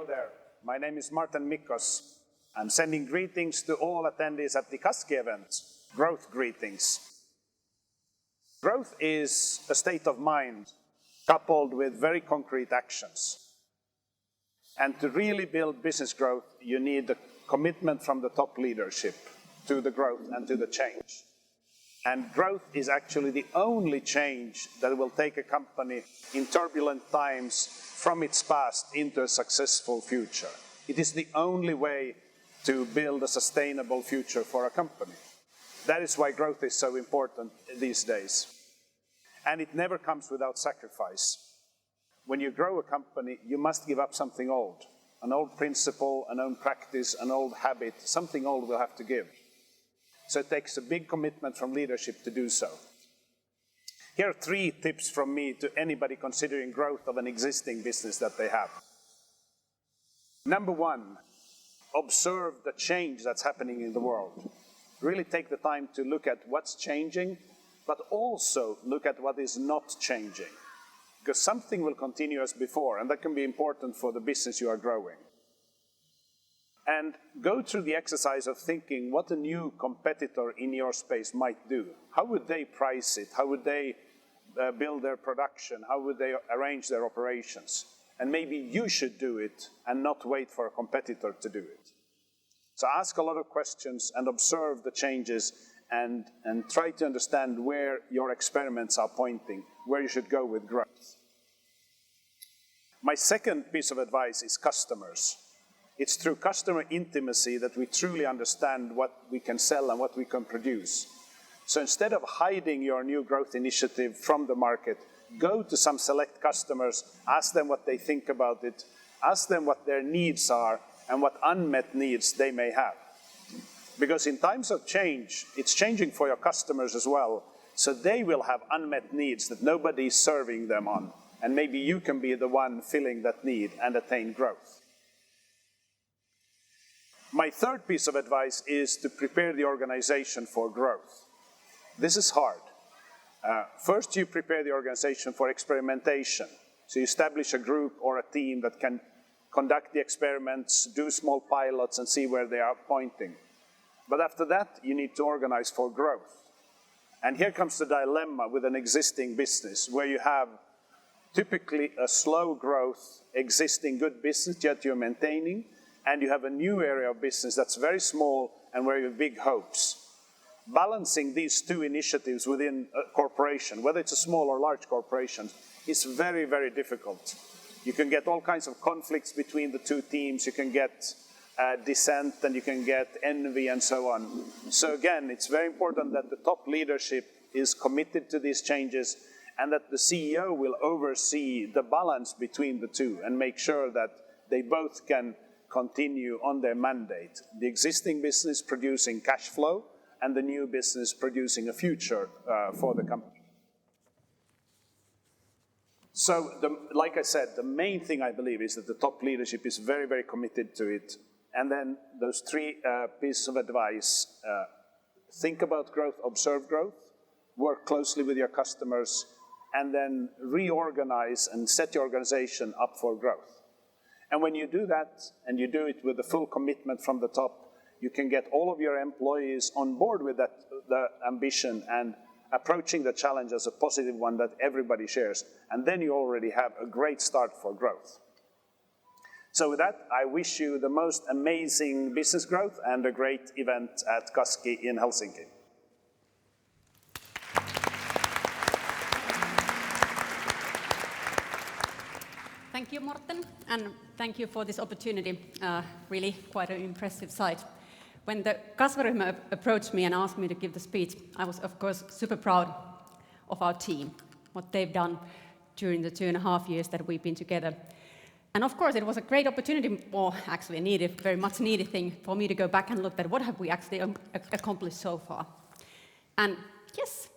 Hello there. My name is Mårten Mickos. I'm sending greetings to all attendees at the KASKI event, Growth Greetings. Growth is a state of mind coupled with very concrete actions. And to really build business growth, you need a commitment from the top leadership to the growth and to the change. And growth is actually the only change that will take a company in turbulent times from its past into a successful future. It is the only way to build a sustainable future for a company. That is why growth is so important these days. And it never comes without sacrifice. When you grow a company, you must give up something old. An old principle, an old practice, an old habit, something old will have to give. So it takes a big commitment from leadership to do so. Here are 3 tips from me to anybody considering growth of an existing business that they have. Number 1, observe the change that's happening in the world. Really take the time to look at what's changing, but also look at what is not changing. Because something will continue as before, and that can be important for the business you are growing. And go through the exercise of thinking what a new competitor in your space might do. How would they price it? How would they build their production? How would they arrange their operations? And maybe you should do it and not wait for a competitor to do it. So ask a lot of questions and observe the changes and try to understand where your experiments are pointing, where you should go with growth. My second piece of advice is customers. It's through customer intimacy that we truly understand what we can sell and what we can produce. So instead of hiding your new growth initiative from the market, go to some select customers, ask them what they think about it, ask them what their needs are and what unmet needs they may have. Because in times of change, it's changing for your customers as well, so they will have unmet needs that nobody is serving them on, and maybe you can be the one filling that need and attain growth. My third piece of advice is to prepare the organization for growth. This is hard. First, you prepare the organization for experimentation. So you establish a group or a team that can conduct the experiments, do small pilots, and see where they are pointing. But after that, you need to organize for growth. And here comes the dilemma with an existing business, where you have typically a slow growth, existing good business that you're maintaining, and you have a new area of business that's very small and where you have big hopes. Balancing these 2 initiatives within a corporation, whether it's a small or large corporation, is very, very difficult. You can get all kinds of conflicts between the 2 teams, you can get dissent and you can get envy and so on. So again, it's very important that the top leadership is committed to these changes and that the CEO will oversee the balance between the 2 and make sure that they both can continue on their mandate. The existing business producing cash flow and the new business producing a future for the company. So, like I said, the main thing I believe is that the top leadership is very, very committed to it. And then those 3 pieces of advice, think about growth, observe growth, work closely with your customers, and then reorganize and set your organization up for growth. And when you do that, and you do it with the full commitment from the top, you can get all of your employees on board with that, the ambition and approaching the challenge as a positive one that everybody shares. And then you already have a great start for growth. So with that, I wish you the most amazing business growth and a great event at KASKI in Helsinki. Thank you, Mårten, and thank you for this opportunity. Really quite an impressive sight. When the Kasvuryhmä approached me and asked me to give the speech, I was, of course, super proud of our team, what they've done during the 2.5 years that we've been together. And of course, it was a great opportunity, or actually a needed, very much needed thing for me to go back and look at what have we actually accomplished so far. And yes,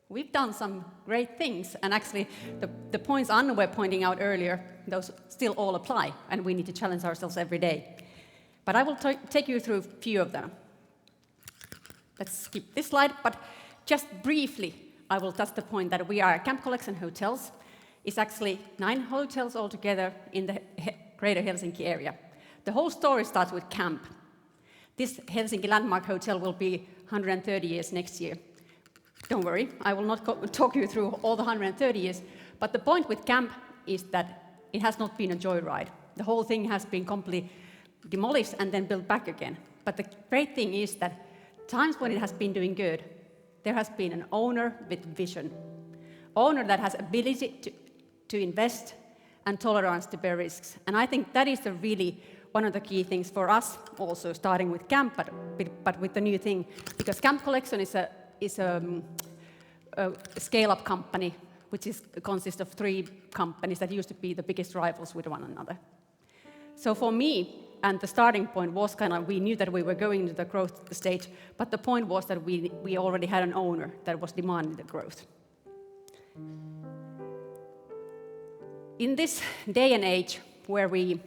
we've done some great things, and actually the points Anna were pointing out earlier, those still all apply, and we need to challenge ourselves every day. But I will take you through a few of them. Let's skip this slide, but just briefly, I will touch the point that we are Camp Collection Hotels. It's actually 9 hotels altogether in the Greater Helsinki area. The whole story starts with camp. This Helsinki landmark hotel will be 130 years next year. Don't worry, I will not talk you through all the 130 years, but the point with camp is that it has not been a joyride. The whole thing has been completely demolished and then built back again. But the great thing is that times when it has been doing good, there has been an owner with vision. Owner that has ability to invest and tolerance to bear risks. And I think that is really one of the key things for us also, starting with camp, but with the new thing. Because Camp Collection is a scale-up company, which consists of 3 companies that used to be the biggest rivals with one another. So for me, and the starting point was kind of, we knew that we were going into the growth stage, but the point was that we already had an owner that was demanding the growth. In this day and age where we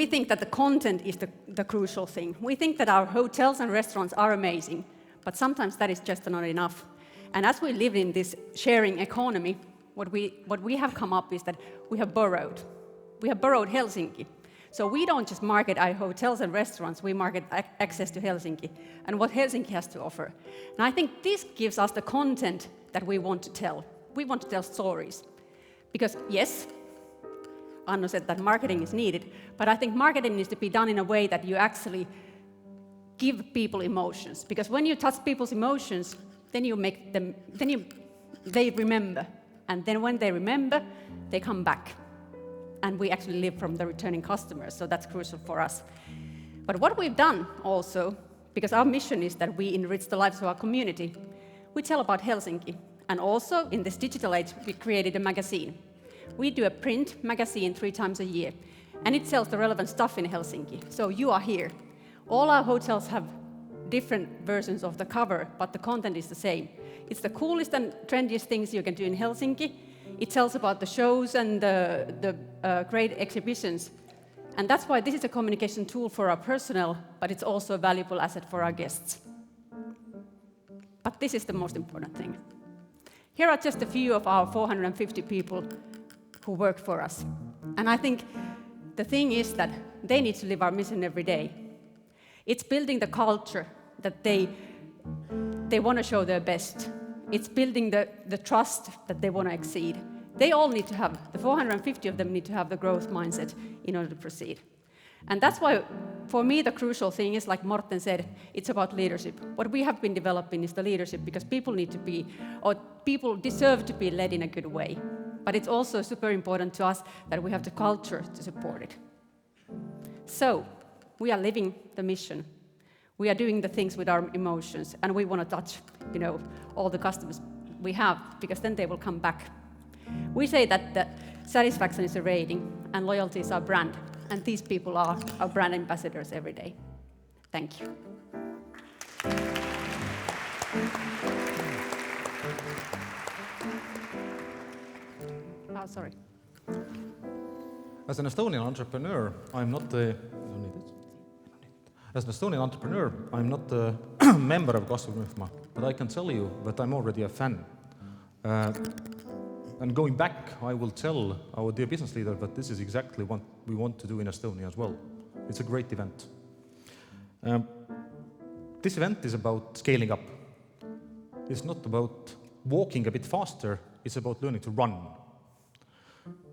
think that the content is the crucial thing. We think that our hotels and restaurants are amazing, but sometimes that is just not enough. And as we live in this sharing economy, what we have come up is that we have borrowed. We have borrowed Helsinki. So we don't just market our hotels and restaurants, we market access to Helsinki and what Helsinki has to offer. And I think this gives us the content that we want to tell. We want to tell stories. Because yes, Anno said that marketing is needed, but I think marketing needs to be done in a way that you actually give people emotions. Because when you touch people's emotions, then you make them, they remember. And then when they remember, they come back. And we actually live from the returning customers, so that's crucial for us. But what we've done also, because our mission is that we enrich the lives of our community, we tell about Helsinki. And also, in this digital age, we created a magazine. We do a print magazine 3 times a year, and it tells the relevant stuff in Helsinki. So you are here. All our hotels have different versions of the cover, but the content is the same. It's the coolest and trendiest things you can do in Helsinki. It tells about the shows and the great exhibitions. And that's why this is a communication tool for our personnel, but it's also a valuable asset for our guests. But this is the most important thing. Here are just a few of our 450 people who work for us. And I think the thing is that they need to live our mission every day. It's building the culture that they want to show their best. It's building the trust that they want to exceed. They all need to have, the 450 of them need to have the growth mindset in order to proceed. And that's why, for me, the crucial thing is, like Mårten said, it's about leadership. What we have been developing is the leadership, because people need to be, or people deserve to be led in a good way. But it's also super important to us that we have the culture to support it. So, we are living the mission. We are doing the things with our emotions, and we want to touch, all the customers we have, because then they will come back. We say that the satisfaction is a rating, and loyalty is our brand, and these people are our brand ambassadors every day. Thank you. Oh, sorry. As an Estonian entrepreneur, I'm not a member of Kasvuryhmä, but I can tell you that I'm already a fan. And going back, I will tell our dear business leader that this is exactly what we want to do in Estonia as well. It's a great event. This event is about scaling up. It's not about walking a bit faster, it's about learning to run.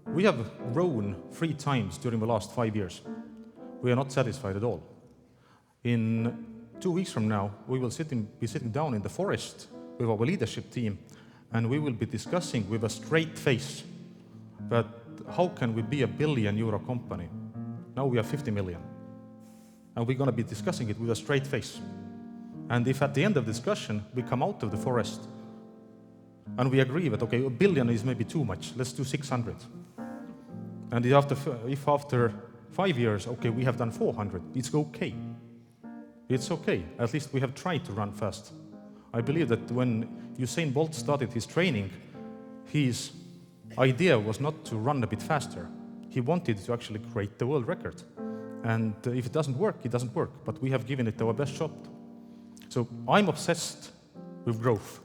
We have grown 3 times during the last 5 years. We are not satisfied at all. In 2 weeks from now, we will be sitting down in the forest with our leadership team, and we will be discussing with a straight face that how can we be a €1 billion company? Now we are 50 million. And we're going to be discussing it with a straight face. And if at the end of the discussion we come out of the forest and we agree that, okay, €1 billion is maybe too much, let's do 600. And if after 5 years, okay, we have done 400, it's okay. It's okay. At least we have tried to run fast. I believe that when Usain Bolt started his training, his idea was not to run a bit faster. He wanted to actually create the world record. And if it doesn't work, it doesn't work. But we have given it our best shot. So I'm obsessed with growth.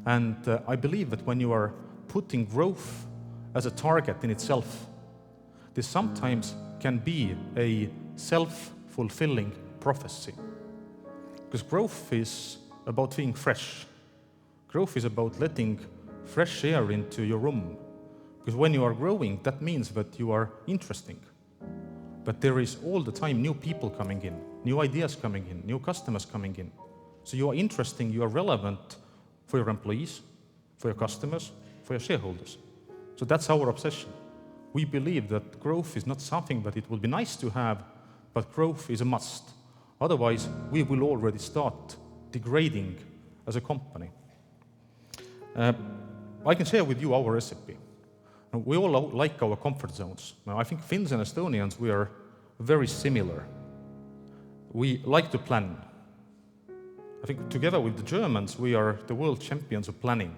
And I believe that when you are putting growth as a target in itself, this sometimes can be a self-fulfilling prophecy. Because growth is about being fresh. Growth is about letting fresh air into your room. Because when you are growing, that means that you are interesting. But there is all the time new people coming in, new ideas coming in, new customers coming in. So you are interesting, you are relevant for your employees, for your customers, for your shareholders. So that's our obsession. We believe that growth is not something that it would be nice to have, but growth is a must. Otherwise, we will already start degrading as a company. I can share with you our recipe. We all like our comfort zones. Now, I think Finns and Estonians, we are very similar. We like to plan. I think together with the Germans, we are the world champions of planning.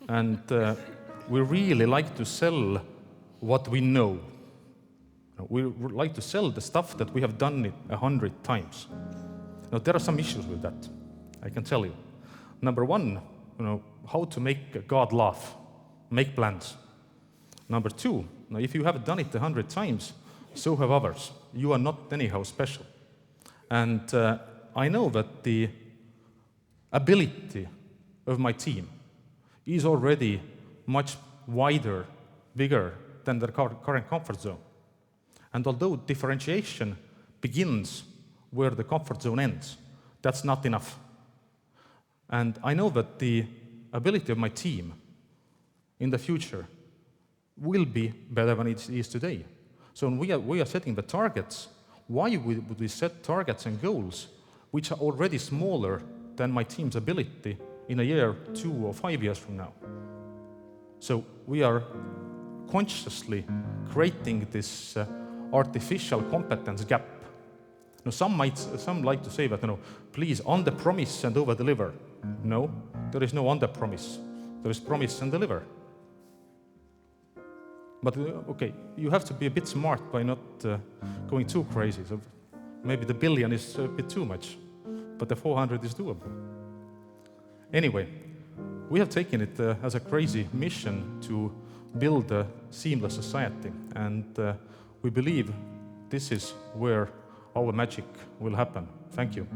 And we really like to sell what we know. We like to sell the stuff that we have done it 100 times. Now, there are some issues with that, I can tell you. Number one, how to make God laugh, make plans. Number two, now if you have done it 100 times, so have others. You are not anyhow special. And I know that the ability of my team is already much wider, bigger than the current comfort zone. And although differentiation begins where the comfort zone ends, that's not enough. And I know that the ability of my team in the future will be better than it is today. So when we are setting the targets, why would we set targets and goals which are already smaller than my team's ability in a year, 2 or 5 years from now? So we are consciously creating this artificial competence gap. Now, some like to say that, please under-promise and over-deliver. No, there is no under-promise. There is promise and deliver. But okay, you have to be a bit smart by not going too crazy. So maybe the 1 billion is a bit too much, but the 400 is doable. Anyway, we have taken it as a crazy mission to build a seamless society, and we believe this is where our magic will happen. Thank you.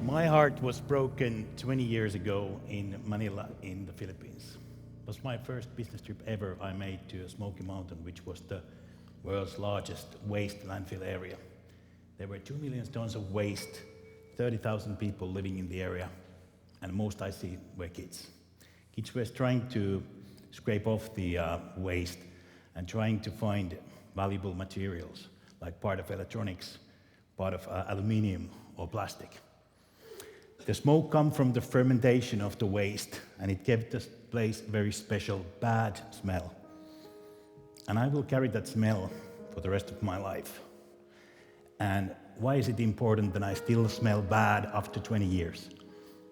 My heart was broken 20 years ago in Manila in the Philippines. It was my first business trip ever I made to Smoky Mountain, which was the world's largest waste landfill area. There were 2 million tons of waste, 30,000 people living in the area, and most I see were kids. Kids were trying to scrape off the waste and trying to find valuable materials, like part of electronics, part of aluminium or plastic. The smoke comes from the fermentation of the waste, and it gave this place a very special, bad smell. And I will carry that smell for the rest of my life. And why is it important that I still smell bad after 20 years?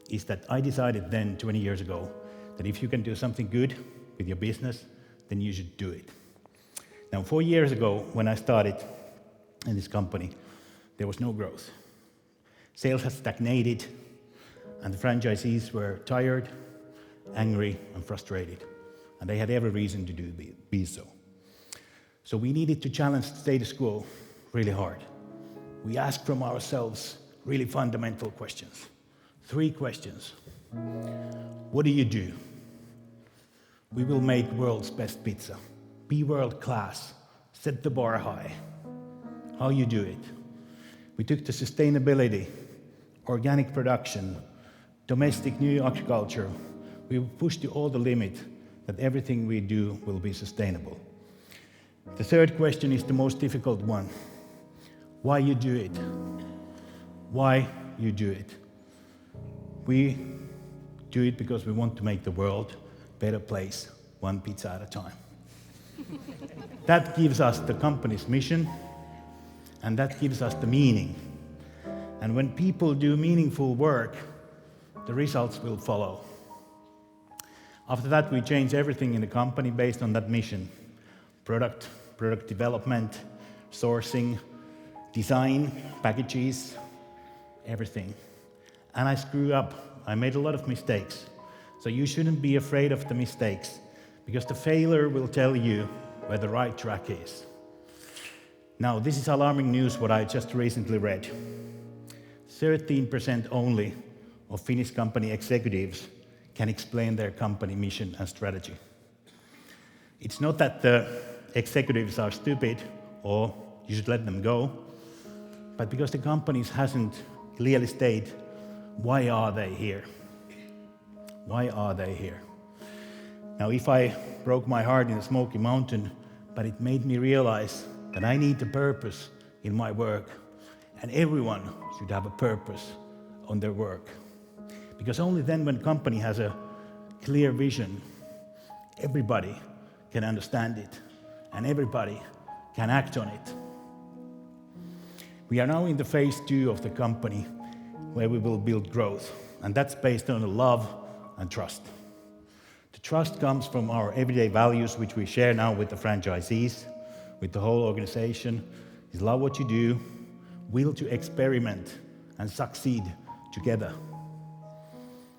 Is that I decided then, 20 years ago, that if you can do something good with your business, then you should do it. Now, 4 years ago, when I started in this company, there was no growth. Sales had stagnated, and the franchisees were tired, angry, and frustrated. And they had every reason to be so. So we needed to challenge the status quo really hard. We asked from ourselves really fundamental questions. 3 questions. What do you do? We will make world's best pizza. Be world class. Set the bar high. How you do it? We took the sustainability, organic production, domestic new agriculture. We pushed to all the limit that everything we do will be sustainable. The 3rd question is the most difficult one. Why you do it? Why you do it? We do it because we want to make the world a better place, one pizza at a time. That gives us the company's mission, and that gives us the meaning. And when people do meaningful work, the results will follow. After that, we changed everything in the company based on that mission. Product development, sourcing, design, packages, everything. And I screw up I made a lot of mistakes. So you shouldn't be afraid of the mistakes, because the failure will tell you where the right track is. Now, this is alarming news what I just recently read. 13% only of Finnish company executives can explain their company mission and strategy. It's not that the executives are stupid or you should let them go, but because the companies hasn't clearly stated why are they here. Why are they here? Now, if I broke my heart in a Smoky Mountain, but it made me realize that I need a purpose in my work, and everyone should have a purpose on their work. Because only then, when company has a clear vision, everybody can understand it, and everybody can act on it. We are now in the phase 2 of the company, where we will build growth, and that's based on love and trust. The trust comes from our everyday values, which we share now with the franchisees, with the whole organization. Is love what you do, will to experiment and succeed together.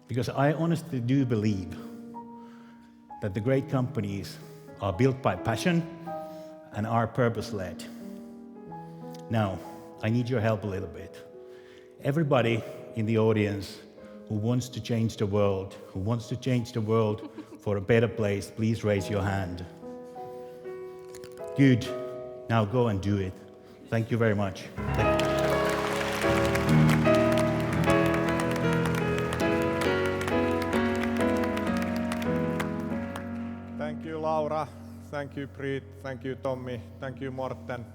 Because I honestly do believe that the great companies are built by passion and are purpose-led. Now, I need your help a little bit. Everybody in the audience who wants to change the world, for a better place, please raise your hand. Good. Now go and do it. Thank you very much. Thank you. Thank you, Laura. Thank you, Priit. Thank you, Tommi. Thank you, Mårten.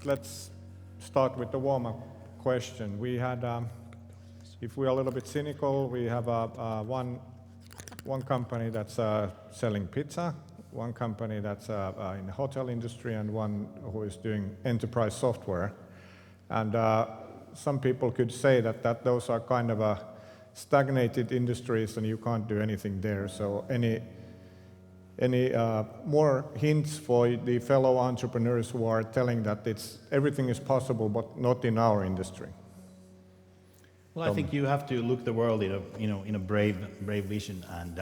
Let's start with the warm-up question. We had, if we're a little bit cynical, we have one company that's selling pizza, one company that's in the hotel industry, and one who is doing enterprise software. And some people could say that those are kind of stagnated industries and you can't do anything there. So any more hints for the fellow entrepreneurs who are telling that everything is possible, but not in our industry? Well, I think you have to look the world in a brave vision. And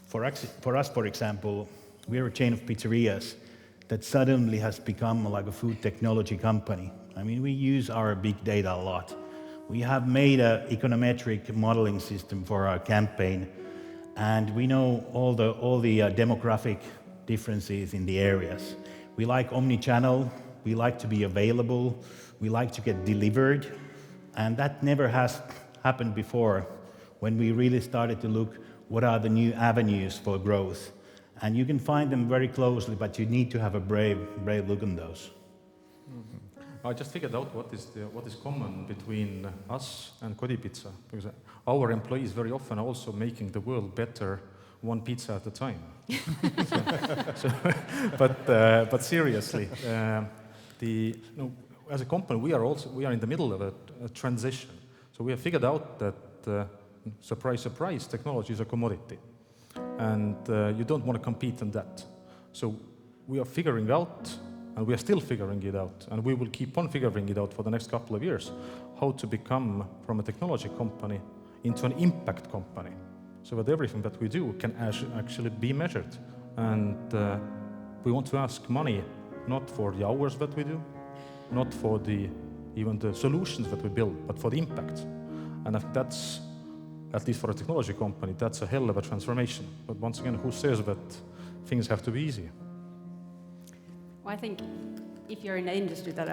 for us, for example, we're a chain of pizzerias that suddenly has become like a food technology company. I mean, we use our big data a lot. We have made an econometric modeling system for our campaign, and we know all the demographic differences in the areas. We like omni-channel, we like to be available, we like to get delivered, and that never has happened before when we really started to look what are the new avenues for growth. And you can find them very closely, but you need to have a brave look on those. Mm-hmm. I just figured out what is common between us and Kodipizza, because our employees very often are also making the world better one pizza at a time. But seriously, as a company, we are in the middle of a transition. So we have figured out that, surprise, surprise, technology is a commodity. And you don't want to compete on that. So we are figuring out, and we are still figuring it out, and we will keep on figuring it out for the next couple of years, how to become from a technology company into an impact company, so that everything that we do can actually be measured. And we want to ask money not for the hours that we do, not for even the solutions that we build, but for the impact. And if that's, at least for a technology company, that's a hell of a transformation. But once again, who says that things have to be easy? Well, I think if you're in an industry that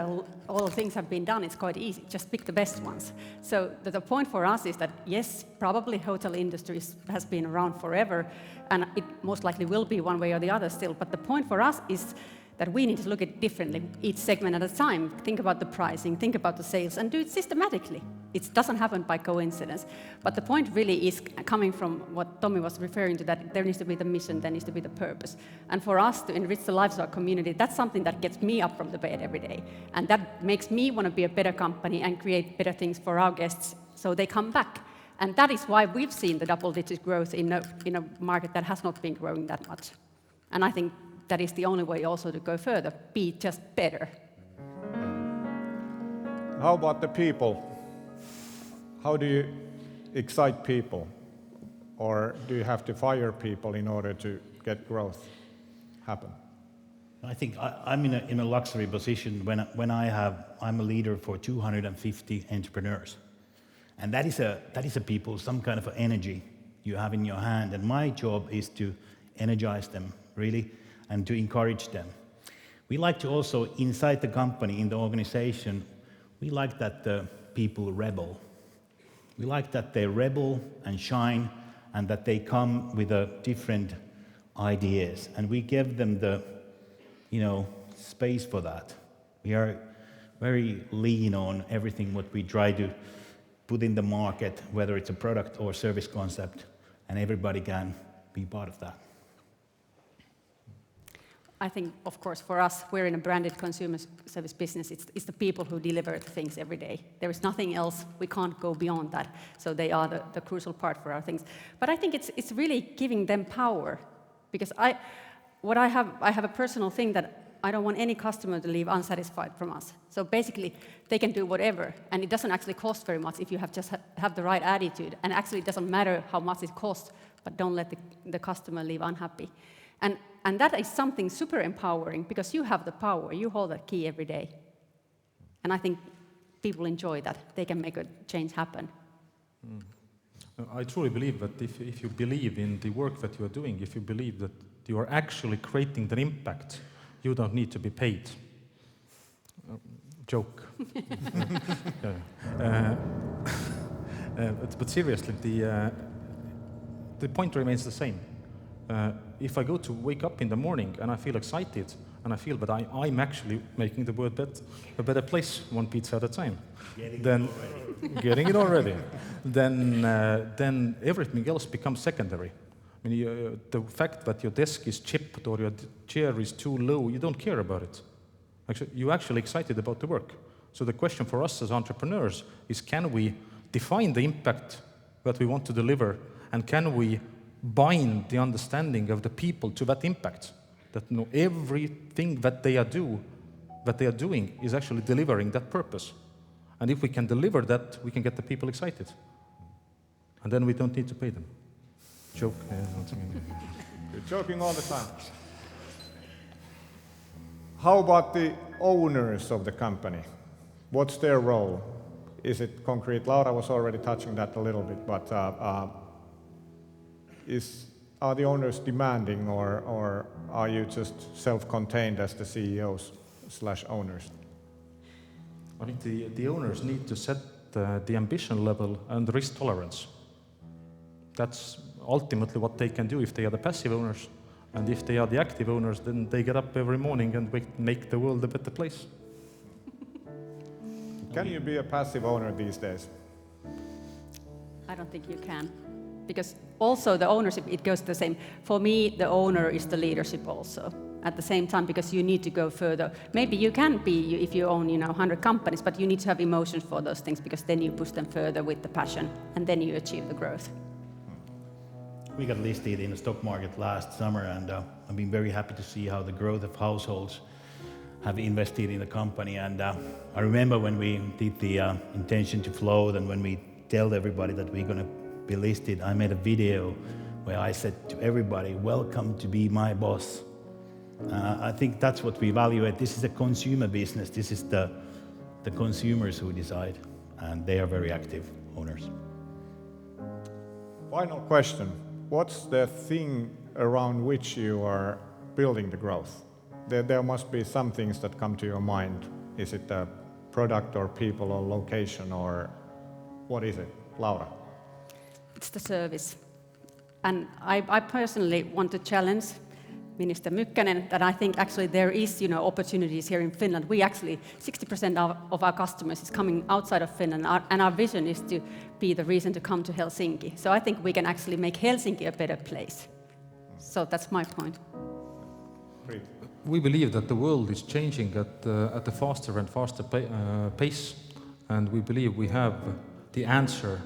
all things have been done, it's quite easy. Just pick the best ones. So the point for us is that, yes, probably hotel industry has been around forever, and it most likely will be one way or the other still. But the point for us is that we need to look at it differently, each segment at a time. Think about the pricing, think about the sales, and do it systematically. It doesn't happen by coincidence. But the point really is coming from what Tommi was referring to, that there needs to be the mission, there needs to be the purpose. And for us to enrich the lives of our community, that's something that gets me up from the bed every day. And that makes me want to be a better company and create better things for our guests so they come back. And that is why we've seen the double-digit growth in a market that has not been growing that much. And I think that is the only way also to go further, be just better. How about the people? How do excite people, or do you have to fire people in order to get growth happen? I think I'm in a luxury position when I'm a leader for 250 entrepreneurs, and that is a people, some kind of energy you have in your hand, and my job is to energize them really and to encourage them. We like to also inside the company, in the organization, we like that the people rebel. We like that they rebel and shine, and that they come with different ideas, and we give them the space for that. We are very lean on everything what we try to put in the market, whether it's a product or service concept, and everybody can be part of that. I think, of course, for us, we're in a branded consumer service business. It's the people who deliver the things every day. There is nothing else. We can't go beyond that. So they are the crucial part for our things. But I think it's really giving them power, because I have a personal thing that I don't want any customer to leave unsatisfied from us. So basically, they can do whatever, and it doesn't actually cost very much if you have the right attitude. And actually, it doesn't matter how much it costs, but don't let the customer leave unhappy. And that is something super empowering, because you have the power. You hold that key every day. And I think people enjoy that. They can make a change happen. I truly believe that if you believe in the work that you are doing, if you believe that you are actually creating an impact, you don't need to be paid. Joke. But seriously, the point remains the same. If I go to wake up in the morning and I feel excited and I feel that I'm actually making the world a better place, one pizza at a time, getting it already, then everything else becomes secondary. I mean, the fact that your desk is chipped or your chair is too low, you don't care about it. Actually, you're actually excited about the work. So the question for us as entrepreneurs is, can we define the impact that we want to deliver, and can we bind the understanding of the people to that impact? That everything that they are doing is actually delivering that purpose. And if we can deliver that, we can get the people excited. And then we don't need to pay them. Joke. You're joking all the time. How about the owners of the company? What's their role? Is it concrete? Laura was already touching that a little bit, but are the owners demanding, or are you just self-contained as the CEOs/owners? I think the owners need to set the ambition level and the risk tolerance. That's ultimately what they can do if they are the passive owners. And if they are the active owners, then they get up every morning and make the world a better place. Can you be a passive owner these days? I don't think you can. Because also the ownership, it goes the same. For me, the owner is the leadership also. At the same time, because you need to go further. Maybe you can be, if you own 100 companies, but you need to have emotions for those things, because then you push them further with the passion, and then you achieve the growth. We got listed in the stock market last summer, and I've been very happy to see how the growth of households have invested in the company. And I remember when we did the intention to float, and when we told everybody that we're going to be listed, I made a video where I said to everybody, welcome to be my boss. I think that's what we evaluate. This is a consumer business. This is the consumers who decide, and they are very active owners. Final question. What's the thing around which you are building the growth? There must be some things that come to your mind. Is it a product or people or location, or what is it? Laura? It's the service. And I personally want to challenge Minister Mykkänen that I think actually there is opportunities here in Finland. We actually, 60% of our customers is coming outside of Finland, and our vision is to be the reason to come to Helsinki. So I think we can actually make Helsinki a better place. So that's my point. Priit. We believe that the world is changing at a faster and faster pace, and we believe we have the answer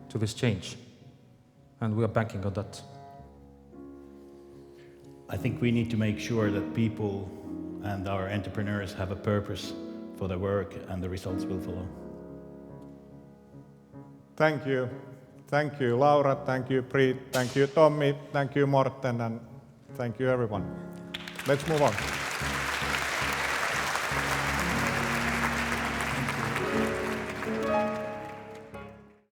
to this change, and we are banking on that. I think we need to make sure that people and our entrepreneurs have a purpose for their work, and the results will follow. Thank you, Thank you, Laura. Thank you, Priit. Thank you, Tommi. Thank you, Mårten. And thank you, everyone. Let's move on.